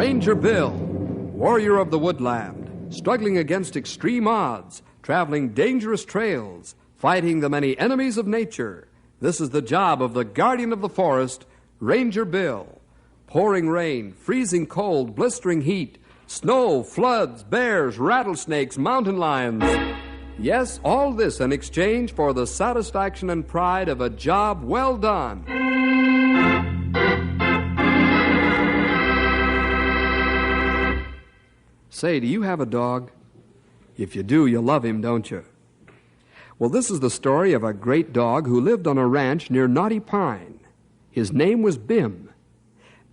Ranger Bill, warrior of the woodland, struggling against extreme odds, traveling dangerous trails, fighting the many enemies of nature. This is the job of the guardian of the forest, Ranger Bill. Pouring rain, freezing cold, blistering heat, snow, floods, bears, rattlesnakes, mountain lions. Yes, all this in exchange for the satisfaction and pride of a job well done. Say, do you have a dog? If you do, you love him, don't you? Well, this is the story of a great dog who lived on a ranch near Knotty Pine. His name was Bim.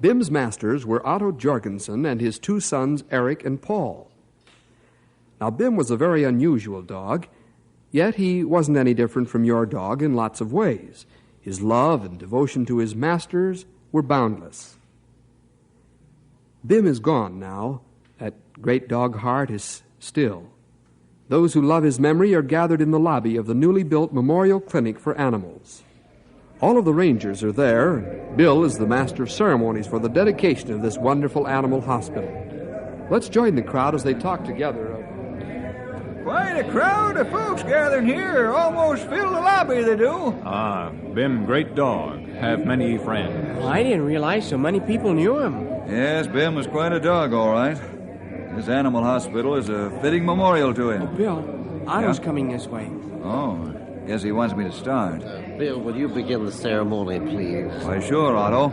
Bim's masters were Otto Jorgensen and his two sons, Eric and Paul. Now, Bim was a very unusual dog, yet he wasn't any different from your dog in lots of ways. His love and devotion to his masters were boundless. Bim is gone now. That great dog heart is still. Those who love his memory are gathered in the lobby of the newly built Memorial Clinic for Animals. All of the rangers are there, and Bill is the master of ceremonies for the dedication of this wonderful animal hospital. Let's join the crowd as they talk together. Quite a crowd of folks gathering here. Almost fill the lobby, they do. Bim, great dog. Have many friends. Well, I didn't realize so many people knew him. Yes, Bim was quite a dog, all right. This animal hospital is a fitting memorial to him. Bill, Otto's coming this way. Oh, guess he wants me to start. Bill, will you begin the ceremony, please? Why, sure, Otto.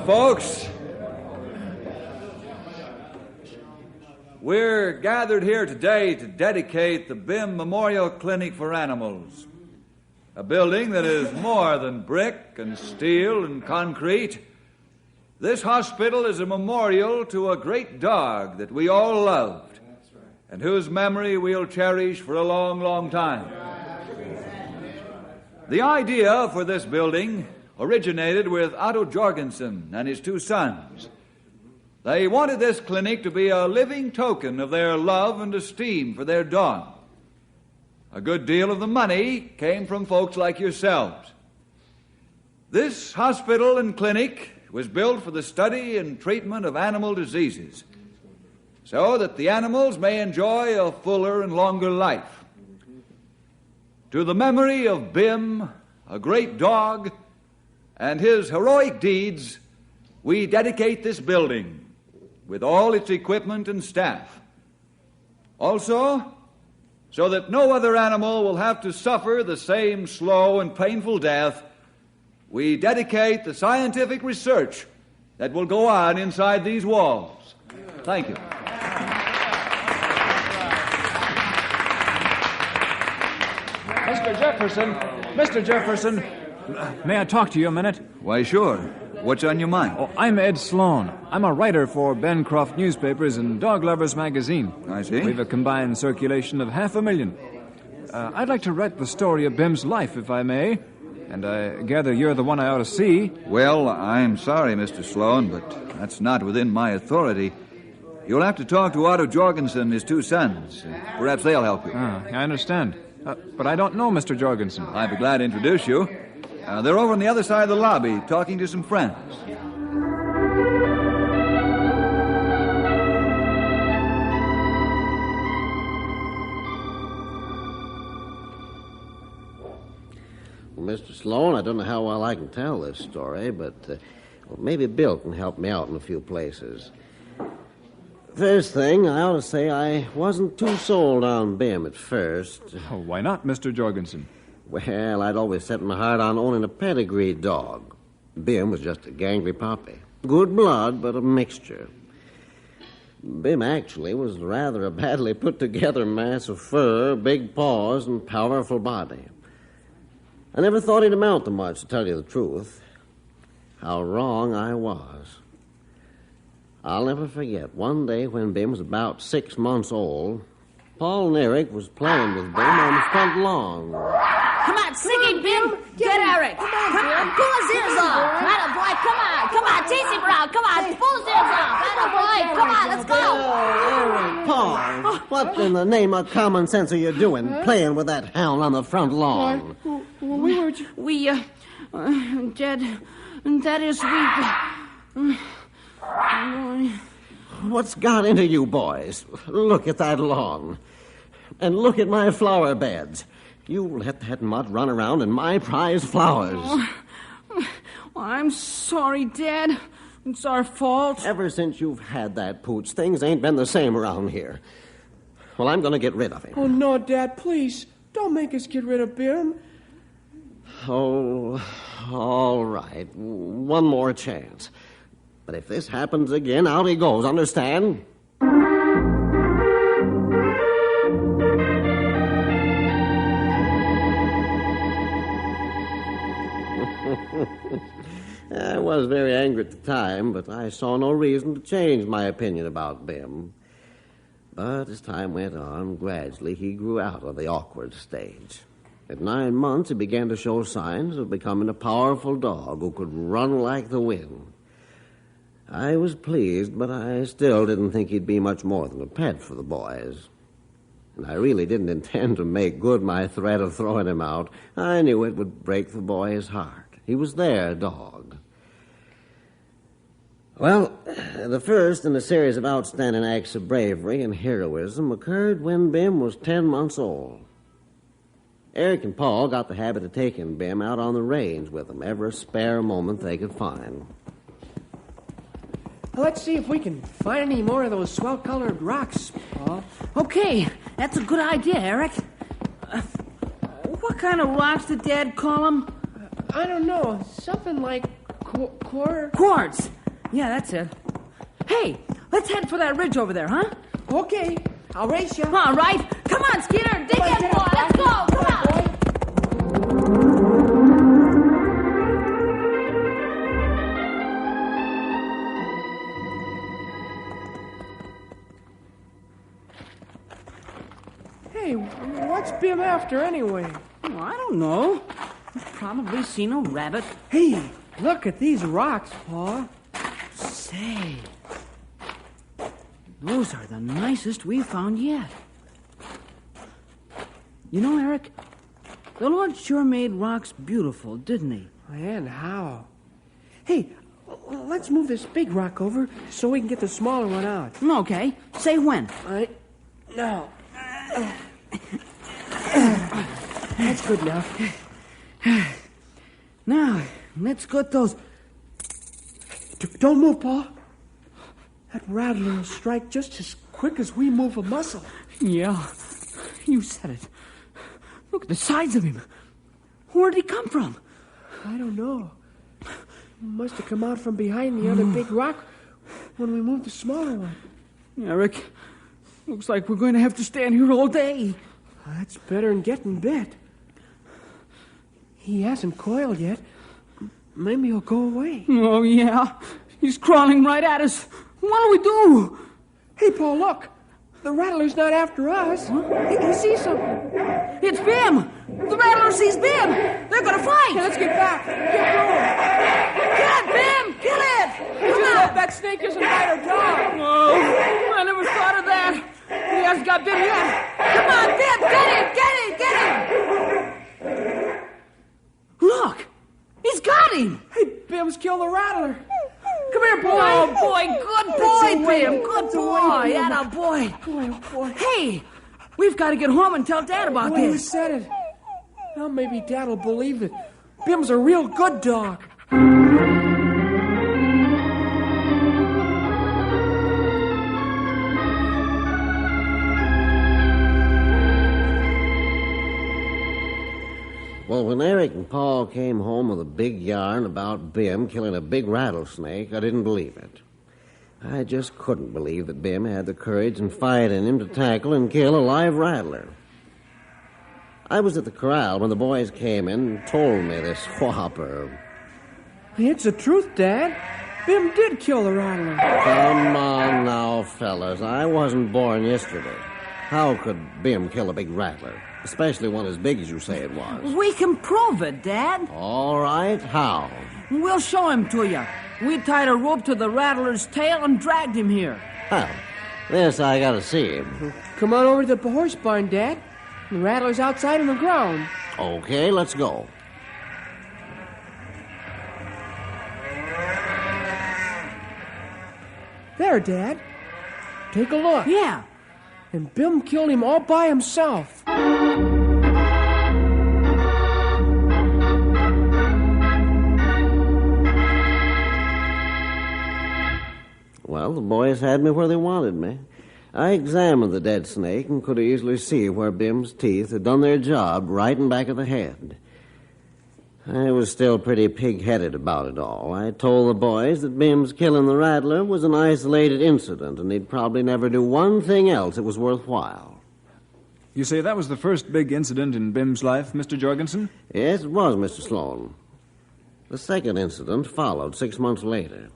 Folks, we're gathered here today to dedicate the Bim Memorial Clinic for Animals, a building that is more than brick and steel and concrete. This hospital is a memorial to a great dog that we all loved, and whose memory we'll cherish for a long, long time. The idea for this building originated with Otto Jorgensen and his two sons. They wanted this clinic to be a living token of their love and esteem for their dog. A good deal of the money came from folks like yourselves. This hospital and clinic was built for the study and treatment of animal diseases, so that the animals may enjoy a fuller and longer life. To the memory of Bim, a great dog, and his heroic deeds, we dedicate this building with all its equipment and staff. Also, so that no other animal will have to suffer the same slow and painful death, we dedicate the scientific research that will go on inside these walls. Thank you. Mr. Jefferson, may I talk to you a minute? Why, sure. What's on your mind? Oh, I'm Ed Sloan. I'm a writer for Bencroft Newspapers and Dog Lovers Magazine. I see. We've a combined circulation of 500,000. I'd like to write the story of Bim's life, if I may. And I gather you're the one I ought to see. Well, I'm sorry, Mr. Sloan, but that's not within my authority. You'll have to talk to Otto Jorgensen and his two sons. Perhaps they'll help you. I understand. But I don't know Mr. Jorgensen. I'd be glad to introduce you. They're over on the other side of the lobby talking to some friends. Well, Mr. Sloan, I don't know how well I can tell this story, but maybe Bill can help me out in a few places. First thing, I ought to say I wasn't too sold on Bim at first. Oh, why not, Mr. Jorgensen? Well, I'd always set my heart on owning a pedigree dog. Bim was just a gangly puppy. Good blood, but a mixture. Bim actually was rather a badly put-together mass of fur, big paws, and powerful body. I never thought he'd amount to much, to tell you the truth. How wrong I was. I'll never forget one day when Bim was about 6 months old. Paul and Eric was playing with Bim on the front lawn. Come on, sing it, Bim. Get Eric. Come on, pull his ears off. Atta boy, come on, tease him around. Come on, pull his ears off. Atta boy, come on, let's go. Eric, Paul, what in the name of common sense are you doing, playing with that hound on the front lawn? Jed, that is, What's got into you boys? Look at that lawn. And look at my flower beds. You let that mutt run around in my prize flowers. I'm sorry, Dad. It's our fault. Ever since you've had that pooch, things ain't been the same around here. Well, I'm going to get rid of him. Oh, no, Dad, please. Don't make us get rid of Bim. Oh, all right. One more chance. But if this happens again, out he goes, understand? I was very angry at the time, but I saw no reason to change my opinion about Bim. But as time went on, gradually he grew out of the awkward stage. At 9 months, he began to show signs of becoming a powerful dog who could run like the wind. I was pleased, but I still didn't think he'd be much more than a pet for the boys. And I really didn't intend to make good my threat of throwing him out. I knew it would break the boy's heart. He was their dog. Well, the first in a series of outstanding acts of bravery and heroism occurred when Bim was 10 months old. Eric and Paul got the habit of taking Bim out on the range with them every spare moment they could find. Let's see if we can find any more of those swell-colored rocks, Paul. Okay, that's a good idea, Eric. What kind of rocks did Dad call them? I don't know. Something like Quartz. Yeah, that's it. Hey, let's head for that ridge over there, huh? Okay, I'll race you. All right. Come on, Skeeter. Dig in, boy. Let's go. Come on. Hey, what's Bim after anyway? Oh, I don't know. He's probably seen a rabbit. Hey, look at these rocks, Paul. Say, those are the nicest we've found yet. You know, Eric, the Lord sure made rocks beautiful, didn't he? And how? Hey, let's move this big rock over so we can get the smaller one out. Okay, say when. Now. That's good enough. Now, let's get those... Don't move, Paul. That rattler will strike just as quick as we move a muscle. Yeah, you said it. Look at the size of him. Where did he come from? I don't know. He must have come out from behind the other big rock when we moved the smaller one. Eric, looks like we're going to have to stand here all day. That's better than getting bit. He hasn't coiled yet. Maybe he'll go away. Oh, yeah. He's crawling right at us. What'll we do? Hey, Paul, look. The rattler's not after us. He sees something. It's Bim. The rattler sees Bim. They're going to fight. Hey, let's get back. Get Kill going. it, Bim. Kill it. Just hope that snake isn't bite our dog. Oh, I never thought of that. He hasn't got Bim yet. Come on, Bim. Get him. Look. He's got him. Hey, Bim's killed the rattler. Come here, boy. Oh, boy. Good boy, Bim. Good boy. Bim. Atta boy. Boy, oh, boy. Hey, we've got to get home and tell Dad about Boy, you this. said it. Now maybe Dad will believe it. Bim's a real good dog. Well, when Eric and Paul came home with a big yarn about Bim killing a big rattlesnake, I didn't believe it. I just couldn't believe that Bim had the courage and fight in him to tackle and kill a live rattler. I was at the corral when the boys came in and told me this whopper. It's the truth, Dad. Bim did kill the rattler. Come on now, fellas. I wasn't born yesterday. How could Bim kill a big rattler? Especially one as big as you say it was. We can prove it, Dad. All right, how? We'll show him to you. We tied a rope to the rattler's tail and dragged him here. Well, this I gotta see him. Come on over to the horse barn, Dad. The rattler's outside on the ground. Okay, let's go. There, Dad. Take a look. Yeah. And Bim killed him all by himself. Well, the boys had me where they wanted me. I examined the dead snake and could easily see where Bim's teeth had done their job right in back of the head. I was still pretty pig-headed about it all. I told the boys that Bim's killing the rattler was an isolated incident, and he'd probably never do one thing else that was worthwhile. You say that was the first big incident in Bim's life, Mr. Jorgensen? Yes, it was, Mr. Sloan. The second incident followed 6 months later.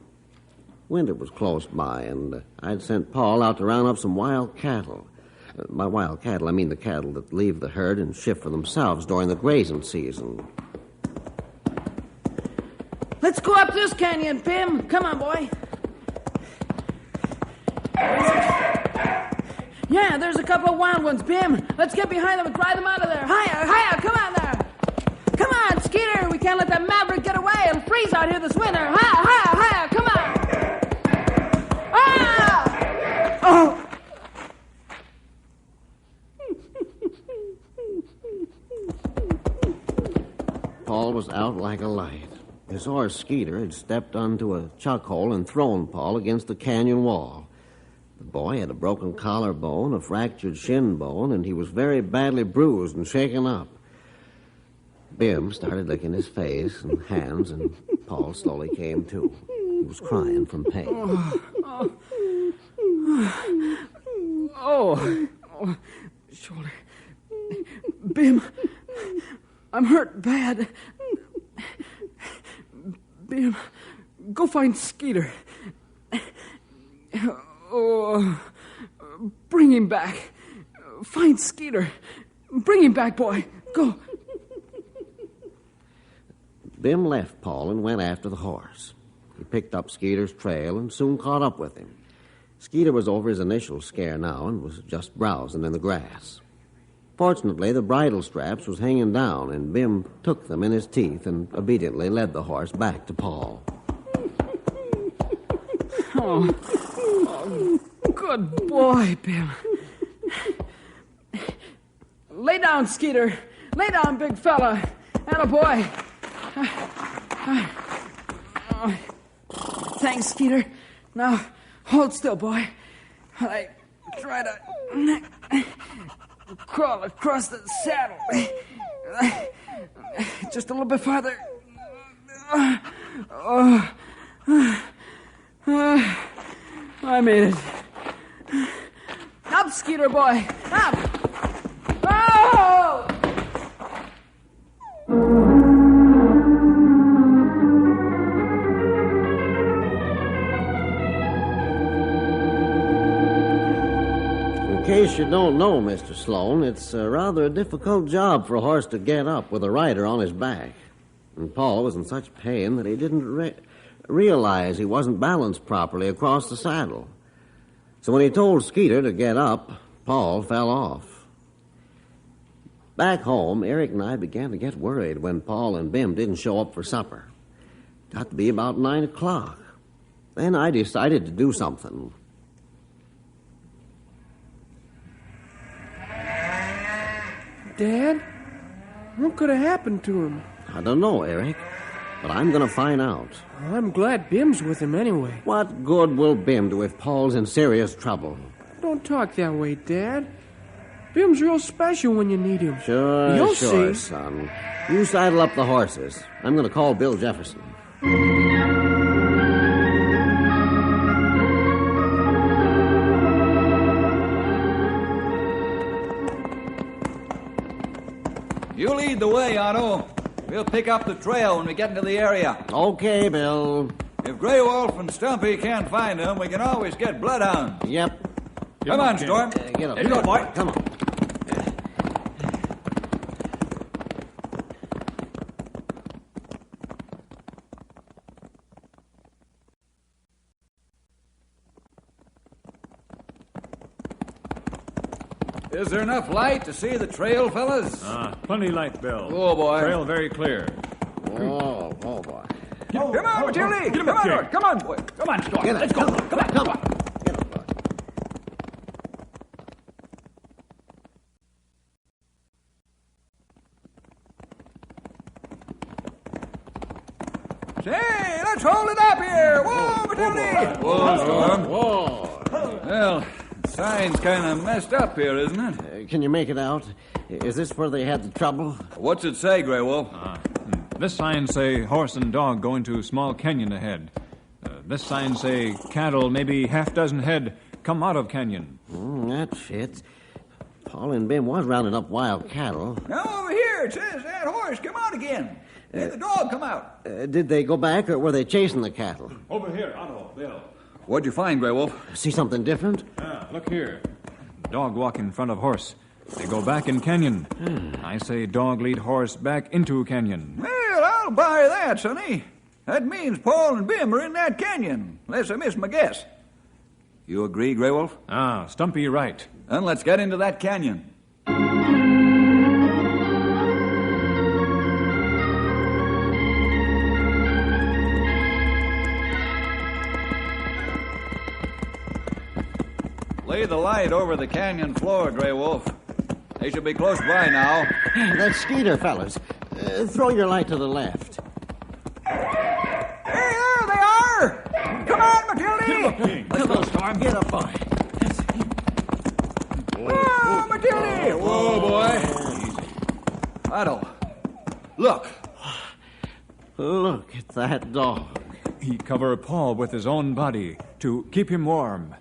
Winter was close by, and I'd sent Paul out to round up some wild cattle. By wild cattle, I mean the cattle that leave the herd and shift for themselves during the grazing season. Let's go up this canyon, Bim. Come on, boy. Yeah, there's a couple of wild ones, Bim. Let's get behind them and drive them out of there. Hiya, come on there. Come on, Skeeter. We can't let that maverick get away. It'll freeze out here this winter. Hiya, come on. Ah! Oh! Paul was out like a light. His horse, Skeeter, had stepped onto a chuck hole and thrown Paul against the canyon wall. The boy had a broken collarbone, a fractured shin bone, and he was very badly bruised and shaken up. Bim started licking his face and hands, and Paul slowly came to. He was crying from pain. Oh, shoulder. Bim, I'm hurt bad. Bim, go find Skeeter. Oh, bring him back. Find Skeeter. Bring him back, boy. Go. Bim left Paul and went after the horse. He picked up Skeeter's trail and soon caught up with him. Skeeter was over his initial scare now and was just browsing in the grass. Fortunately, the bridle straps was hanging down, and Bim took them in his teeth and obediently led the horse back to Paul. Oh, good boy, Bim. Lay down, Skeeter. Lay down, big fella. Attaboy. Thanks, Skeeter. Now, hold still, boy. While I try to crawl across the saddle. Just a little bit farther. I made it. Up, Skeeter boy. Up. Oh! In case you don't know, Mr. Sloan, it's rather a difficult job for a horse to get up with a rider on his back. And Paul was in such pain that he didn't realize he wasn't balanced properly across the saddle. So when he told Skeeter to get up, Paul fell off. Back home, Eric and I began to get worried when Paul and Bim didn't show up for supper. Got to be about 9 o'clock. Then I decided to do something. Dad, what could have happened to him? I don't know, Eric, but I'm going to find out. Well, I'm glad Bim's with him anyway. What good will Bim do if Paul's in serious trouble? Don't talk that way, Dad. Bim's real special when you need him. Sure, You'll sure, see. son. You saddle up the horses. I'm going to call Bill Jefferson. You lead the way, Otto. We'll pick up the trail when we get into the area. Okay, Bill. If Grey Wolf and Stumpy can't find him, we can always get bloodhounds. Yep. Come on, Storm. Get up. Here you go, boy. Come on. Is there enough light to see the trail, fellas? Plenty light, Bill. Oh, boy. Trail very clear. Oh, boy. Come on, Matilda. Come on, Art. Come on, boy. Come on, Storm. Let's go. Come on. Come on. Get up, boy. Say, let's hold it up here. Whoa, Matilda. Whoa, Storm. Whoa. Well, the sign's kind of messed up here, isn't it? Can you make it out? Is this where they had the trouble? What's it say, Grey Wolf? This sign say horse and dog going to small canyon ahead. This sign say cattle, maybe half dozen head, come out of canyon. That fits. Paul and Ben was rounding up wild cattle. Now, over here, it says that horse come out again. And the dog come out. Did they go back, or were they chasing the cattle? Over here, Otto, Bill. What'd you find, Grey Wolf? See something different? Look here. Dog walk in front of horse. They go back in canyon. I say dog lead horse back into canyon. Well, I'll buy that, sonny. That means Paul and Bim are in that canyon, unless I missed my guess. You agree, Grey Wolf? Stumpy right. Then let's get into that canyon. Lay the light over the canyon floor, Grey Wolf. They should be close by now. That's Skeeter, fellas. Throw your light to the left. Hey, there they are! Come on, Matilda! Let's go, Storm. Get up, boy. Whoa, Matilda! Whoa, boy. Otto, look. Look at that dog. He cover Paul with his own body to keep him warm.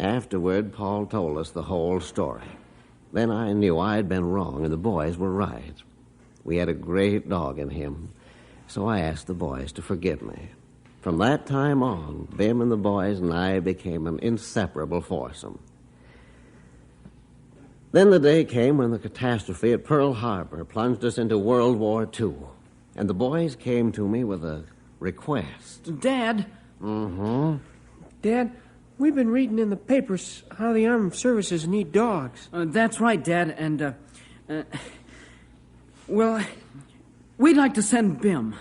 Afterward, Paul told us the whole story. Then I knew I had been wrong and the boys were right. We had a great dog in him, so I asked the boys to forgive me. From that time on, Bim and the boys and I became an inseparable foursome. Then the day came when the catastrophe at Pearl Harbor plunged us into World War II, and the boys came to me with a request. Dad? Dad, we've been reading in the papers how the armed services need dogs. That's right, Dad, and, well, we'd like to send Bim.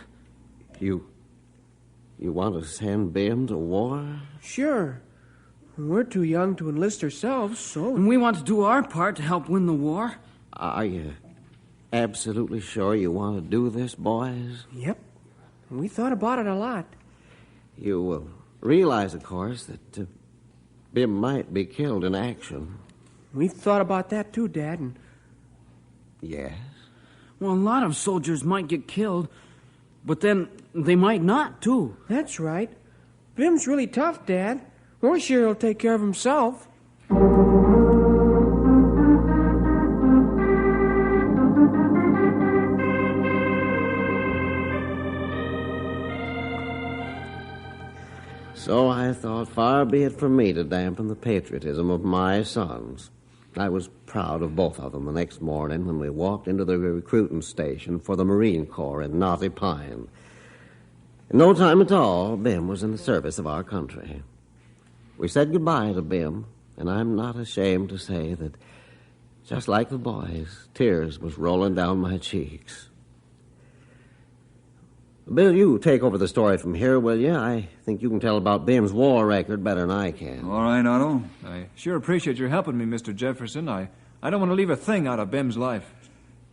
You want to send Bim to war? Sure. We're too young to enlist ourselves, so... And we want to do our part to help win the war. Are you absolutely sure you want to do this, boys? Yep. We thought about it a lot. You will realize, of course, that Bim might be killed in action. We've thought about that too, Dad, and... Yes? Well, a lot of soldiers might get killed, but then they might not, too. That's right. Bim's really tough, Dad. We're sure he'll take care of himself. So I thought, far be it from me to dampen the patriotism of my sons. I was proud of both of them the next morning when we walked into the recruiting station for the Marine Corps in Knotty Pine. In no time at all, Bim was in the service of our country. We said goodbye to Bim, and I'm not ashamed to say that, just like the boys, tears was rolling down my cheeks. Bill, you take over the story from here, will you? I think you can tell about Bim's war record better than I can. All right, Otto. I sure appreciate your helping me, Mr. Jefferson. I don't want to leave a thing out of Bim's life.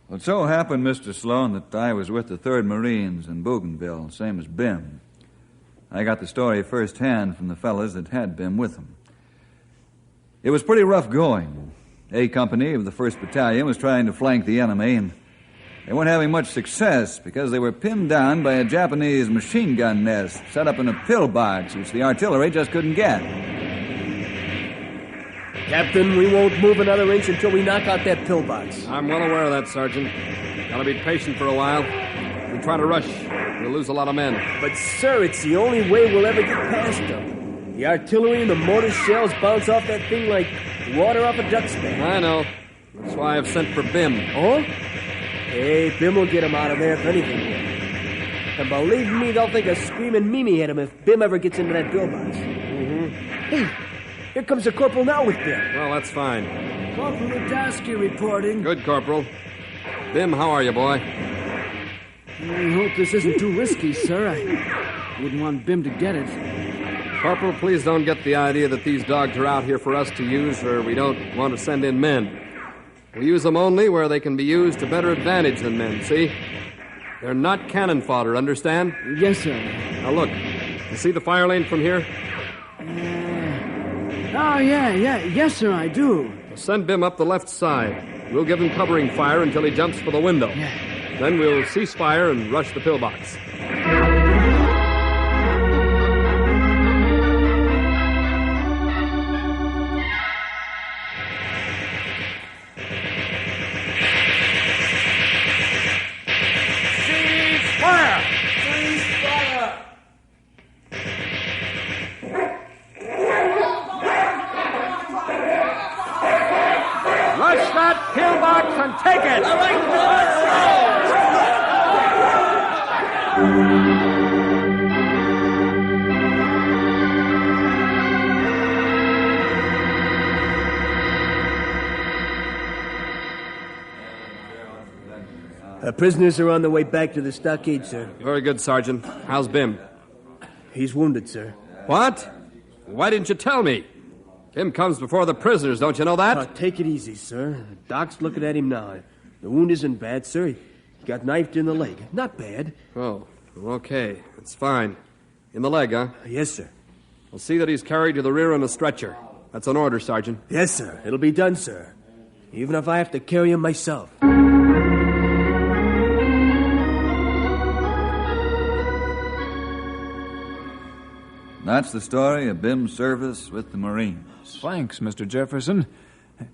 Well, it so happened, Mr. Sloan, that I was with the 3rd Marines in Bougainville, same as Bim. I got the story firsthand from the fellas that had Bim with them. It was pretty rough going. A company of the 1st Battalion was trying to flank the enemy, and they weren't having much success because they were pinned down by a Japanese machine gun nest set up in a pillbox, which the artillery just couldn't get. Captain, we won't move another inch until we knock out that pillbox. I'm well aware of that, Sergeant. Gotta be patient for a while. If we try to rush, we'll lose a lot of men. But, sir, it's the only way we'll ever get past them. The artillery and the mortar shells bounce off that thing like water off a duck's back. I know. That's why I've sent for Bim. Oh? Hey, Bim will get him out of there if anything will. And believe me, they'll think of screaming Mimi at him if Bim ever gets into that pillbox. Hey, here comes the corporal now with Bim. Well, that's fine. Corporal Ludowski reporting. Good, Corporal. Bim, how are you, boy? I hope this isn't too risky, sir. I wouldn't want Bim to get it. Corporal, please don't get the idea that these dogs are out here for us to use, or we don't want to send in men. We use them only where they can be used to better advantage than men, see? They're not cannon fodder, understand? Yes, sir. Now look, you see the fire lane from here? Oh, yeah. Yes, sir, I do. Send Bim up the left side. We'll give him covering fire until he jumps for the window. Yeah. Then we'll cease fire and rush the pillbox. Rush that pillbox and take it! All right, Prisoners are on their way back to the stockade, sir. Very good, Sergeant. How's Bim? He's wounded, sir. What? Why didn't you tell me? Bim comes before the prisoners, don't you know that? Take it easy, sir. The doc's looking at him now. The wound isn't bad, sir. He got knifed in the leg. Not bad. Oh, okay. It's fine. In the leg, huh? Yes, sir. We'll see that he's carried to the rear on a stretcher. That's an order, Sergeant. Yes, sir. It'll be done, sir. Even if I have to carry him myself. That's the story of Bim's service with the Marines. Thanks, Mr. Jefferson.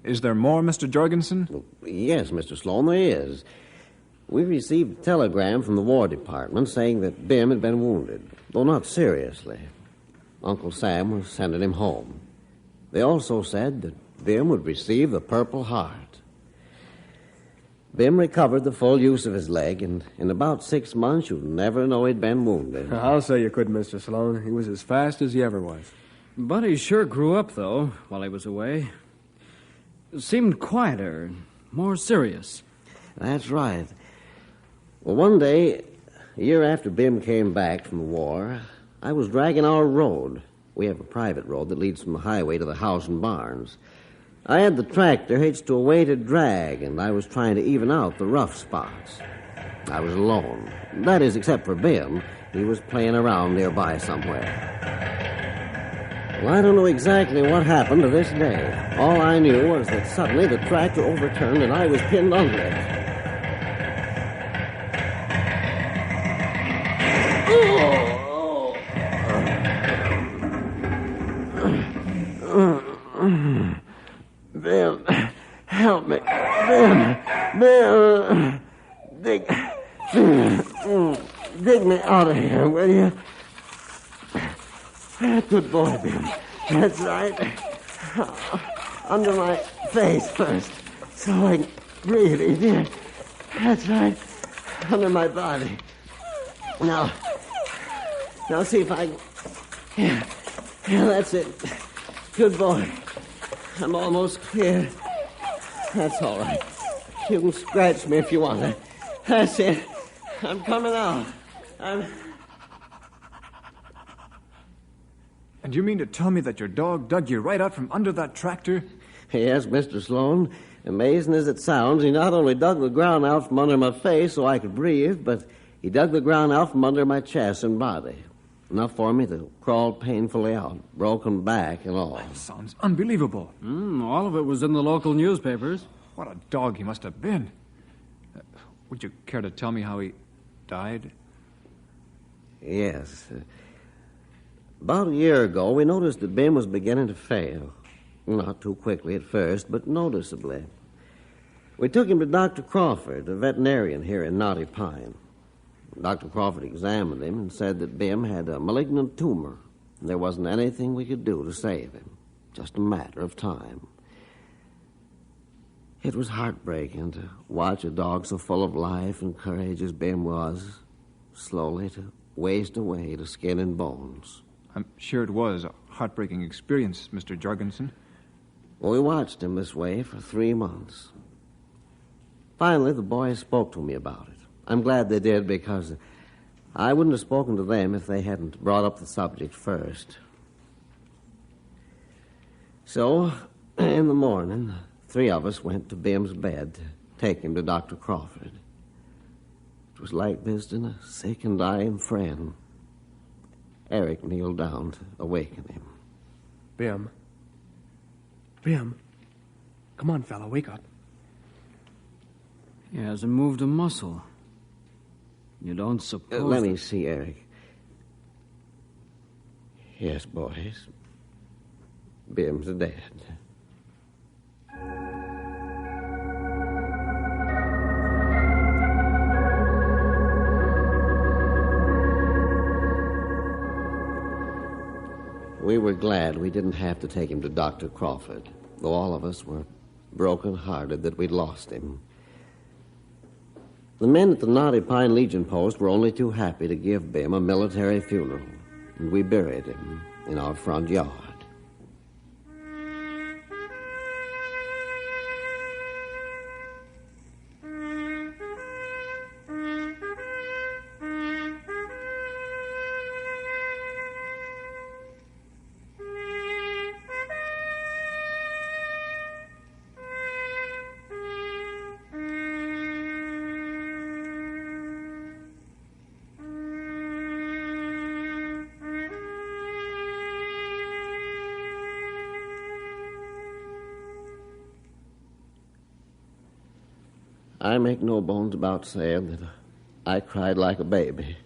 Is there more, Mr. Jorgensen? Well, yes, Mr. Sloan, there is. We received a telegram from the War Department saying that Bim had been wounded, though not seriously. Uncle Sam was sending him home. They also said that Bim would receive the Purple Heart. Bim recovered the full use of his leg, and in about 6 months, you'd never know he'd been wounded. I'll say you could, Mr. Sloan. He was as fast as he ever was. But he sure grew up, though, while he was away. Seemed quieter, more serious. That's right. Well, one day, a year after Bim came back from the war, I was dragging our road. We have a private road that leads from the highway to the house and barns. I had the tractor hitched to a weighted drag, and I was trying to even out the rough spots. I was alone. That is, except for Bim. He was playing around nearby somewhere. Well, I don't know exactly what happened to this day. All I knew was that suddenly the tractor overturned and I was pinned under it. Bim, help me. Bim, dig me out of here, will you? Good boy, Bim. That's right. Under my face first, so I can breathe easier. That's right. Under my body. Now see if I can... Yeah, that's it. Good boy. I'm almost clear. That's all right. You can scratch me if you want to. That's it. I'm coming out. And you mean to tell me that your dog dug you right out from under that tractor? Yes, Mr. Sloan. Amazing as it sounds, he not only dug the ground out from under my face so I could breathe, but he dug the ground out from under my chest and body. Enough for me to crawl painfully out, broken back and all. That sounds unbelievable. All of it was in the local newspapers. What a dog he must have been. Would you care to tell me how he died? Yes. About a year ago, we noticed that Bim was beginning to fail. Not too quickly at first, but noticeably. We took him to Dr. Crawford, a veterinarian here in Knotty Pine. Dr. Crawford examined him and said that Bim had a malignant tumor. And there wasn't anything we could do to save him. Just a matter of time. It was heartbreaking to watch a dog so full of life and courage as Bim was, slowly to waste away to skin and bones. I'm sure it was a heartbreaking experience, Mr. Jorgensen. Well, we watched him this way for 3 months. Finally, the boys spoke to me about it. I'm glad they did, because I wouldn't have spoken to them if they hadn't brought up the subject first. So, in the morning, the 3 of us went to Bim's bed to take him to Dr. Crawford. It was like visiting a sick and dying friend. Eric kneeled down to awaken him. Bim. Bim. Come on, fella, wake up. He hasn't moved a muscle. You don't suppose... Let me see, Eric. Yes, boys. Bim's dead. We were glad we didn't have to take him to Dr. Crawford, though all of us were broken-hearted that we'd lost him. The men at the Knotty Pine Legion post were only too happy to give Bim a military funeral, and we buried him in our front yard. I make no bones about saying that I cried like a baby.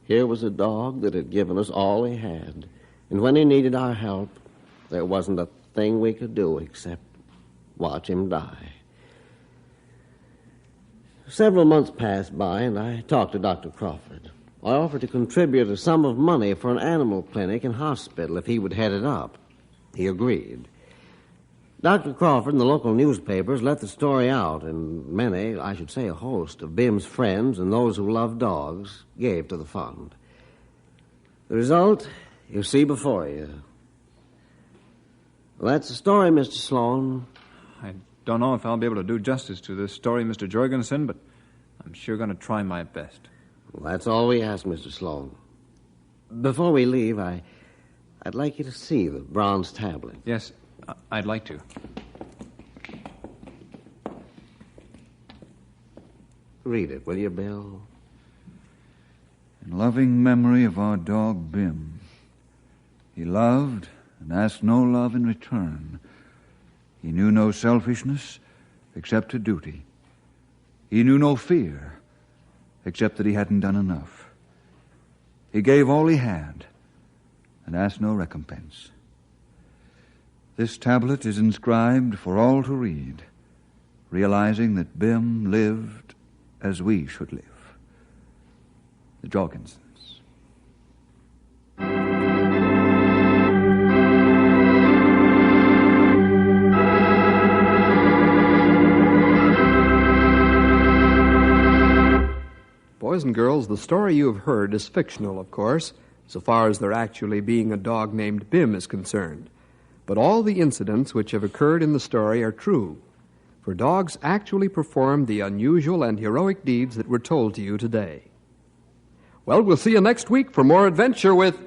Here was a dog that had given us all he had, and when he needed our help, there wasn't a thing we could do except watch him die. Several months passed by, and I talked to Dr. Crawford. I offered to contribute a sum of money for an animal clinic and hospital if he would head it up. He agreed. Dr. Crawford and the local newspapers let the story out, and many, I should say a host, of Bim's friends and those who love dogs gave to the fund. The result, you see before you. Well, that's the story, Mr. Sloan. I don't know if I'll be able to do justice to this story, Mr. Jorgensen, but I'm sure going to try my best. Well, that's all we ask, Mr. Sloan. Before we leave, I'd like you to see the bronze tablet. Yes, I'd like to. Read it, will you, Bill? In loving memory of our dog Bim, he loved and asked no love in return. He knew no selfishness except to duty. He knew no fear except that he hadn't done enough. He gave all he had and asked no recompense. This tablet is inscribed for all to read, realizing that Bim lived as we should live. The Jorgensens. Boys and girls, the story you have heard is fictional, of course, so far as there actually being a dog named Bim is concerned. But all the incidents which have occurred in the story are true, for dogs actually performed the unusual and heroic deeds that were told to you today. Well, we'll see you next week for more adventure with